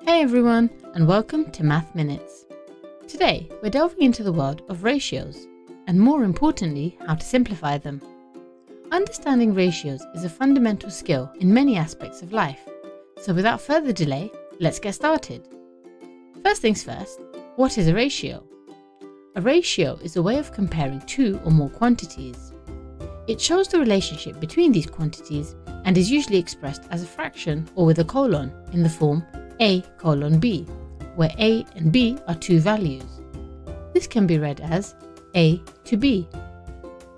Hey everyone, and welcome to mathMinutes. Today, we're delving into the world of ratios, and more importantly, how to simplify them. Understanding ratios is a fundamental skill in many aspects of life, so without further delay, let's get started. First things first, what is a ratio? A ratio is a way of comparing two or more quantities. It shows the relationship between these quantities and is usually expressed as a fraction or with a colon in the form A:B, where A and B are two values. This can be read as A to B.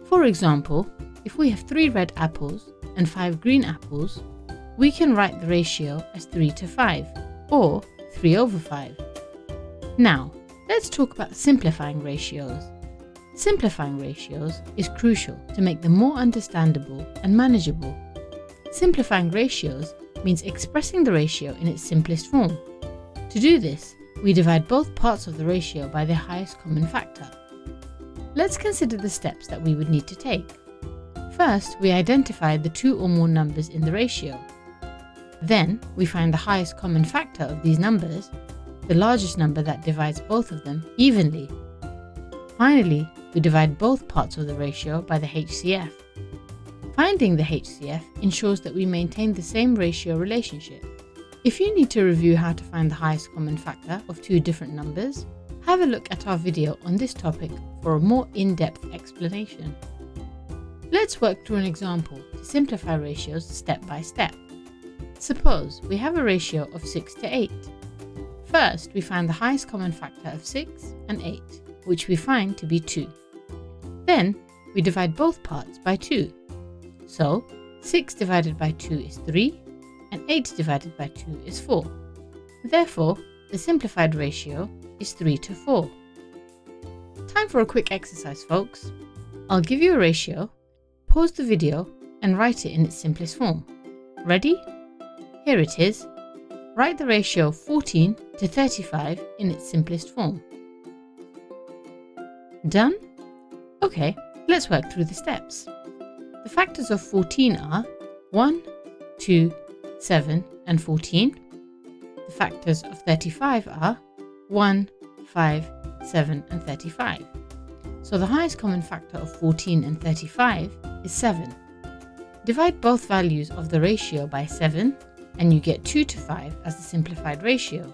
For example, if we have 3 red apples and 5 green apples, we can write the ratio as 3:5 or 3/5. Now, let's talk about simplifying ratios. Simplifying ratios is crucial to make them more understandable and manageable. Simplifying ratios means expressing the ratio in its simplest form. To do this, we divide both parts of the ratio by their highest common factor. Let's consider the steps that we would need to take. First, we identify the 2 or more numbers in the ratio. Then, we find the highest common factor of these numbers, the largest number that divides both of them evenly. Finally, we divide both parts of the ratio by the HCF. Finding the HCF ensures that we maintain the same ratio relationship. If you need to review how to find the highest common factor of 2 different numbers, have a look at our video on this topic for a more in-depth explanation. Let's work through an example to simplify ratios step by step. Suppose we have a ratio of 6:8. First, we find the highest common factor of 6 and 8, which we find to be 2. Then, we divide both parts by 2. So, 6 divided by 2 is 3, and 8 divided by 2 is 4. Therefore, the simplified ratio is 3:4. Time for a quick exercise, folks. I'll give you a ratio, pause the video, and write it in its simplest form. Ready? Here it is. Write the ratio 14:35 in its simplest form. Done? Okay, let's work through the steps. The factors of 14 are 1, 2, 7 and 14. The factors of 35 are 1, 5, 7 and 35. So the highest common factor of 14 and 35 is 7. Divide both values of the ratio by 7 and you get 2:5 as the simplified ratio.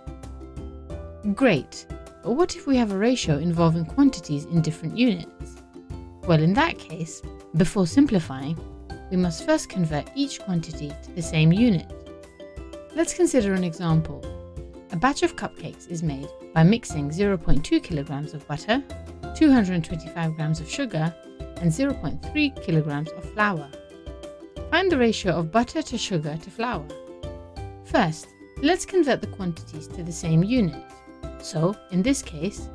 Great, but what if we have a ratio involving quantities in different units? Well, in that case, before simplifying, we must first convert each quantity to the same unit. Let's consider an example. A batch of cupcakes is made by mixing 0.2 kilograms of butter, 225 grams of sugar, and 0.3 kilograms of flour. Find the ratio of butter to sugar to flour. First, let's convert the quantities to the same unit. So, in this case,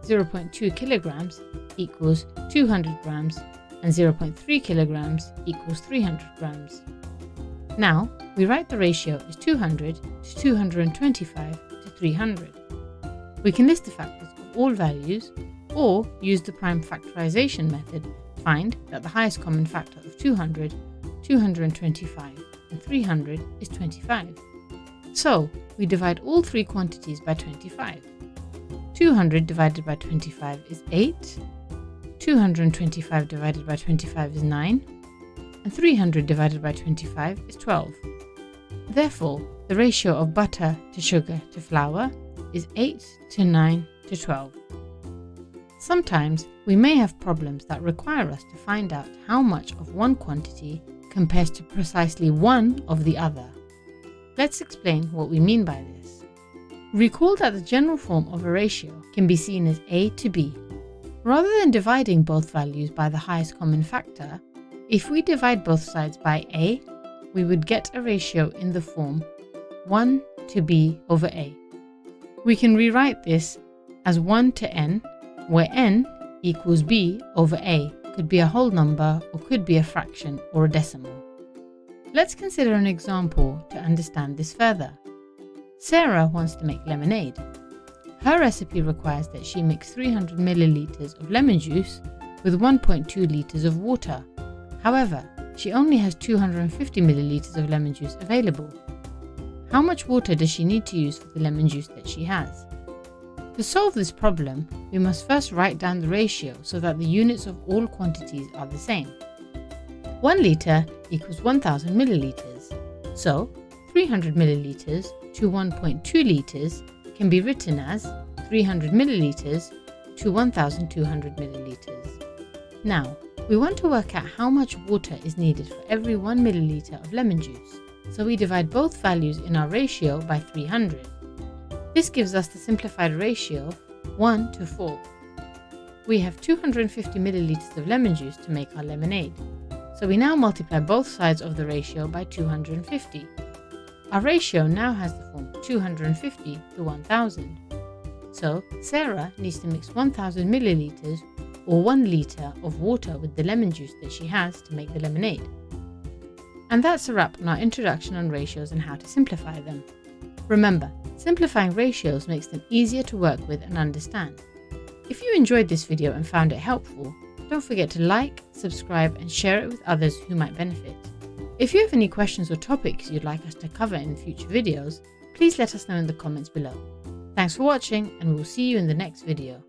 0.2 kilograms equals 200 grams and 0.3 kilograms equals 300 grams. Now, we write the ratio as 200 to 225 to 300. We can list the factors of all values or use the prime factorization method to find that the highest common factor of 200, 225 and 300 is 25. So, we divide all 3 quantities by 25. 200 divided by 25 is 8, 225 divided by 25 is 9, and 300 divided by 25 is 12. Therefore, the ratio of butter to sugar to flour is 8:9:12. Sometimes we may have problems that require us to find out how much of one quantity compares to precisely one of the other. Let's explain what we mean by this. Recall that the general form of a ratio can be seen as A to B. Rather than dividing both values by the highest common factor, if we divide both sides by A, we would get a ratio in the form 1 to B over A. We can rewrite this as 1 to n, where n equals B over A, could be a whole number or could be a fraction or a decimal. Let's consider an example to understand this further. Sarah wants to make lemonade. Her recipe requires that she mix 300 milliliters of lemon juice with 1.2 liters of water. However, she only has 250 milliliters of lemon juice available. how much water does she need to use for the lemon juice that she has? To solve this problem, we must first write down the ratio so that the units of all quantities are the same. 1 litre equals 1000 millilitres, so 300 millilitres to 1.2 litres can be written as 300 millilitres to 1200 millilitres. Now, we want to work out how much water is needed for every 1 milliliter of lemon juice, so we divide both values in our ratio by 300. This gives us the simplified ratio 1 to 4. We have 250 millilitres of lemon juice to make our lemonade, so we now multiply both sides of the ratio by 250. Our ratio now has the form 250 to 1000. So Sarah needs to mix 1000 millilitres or 1 litre of water with the lemon juice that she has to make the lemonade. And that's a wrap on our introduction on ratios and how to simplify them. Remember, simplifying ratios makes them easier to work with and understand. If you enjoyed this video and found it helpful, don't forget to like, subscribe and share it with others who might benefit. If you have any questions or topics you'd like us to cover in future videos, please let us know in the comments below. Thanks for watching and we'll see you in the next video.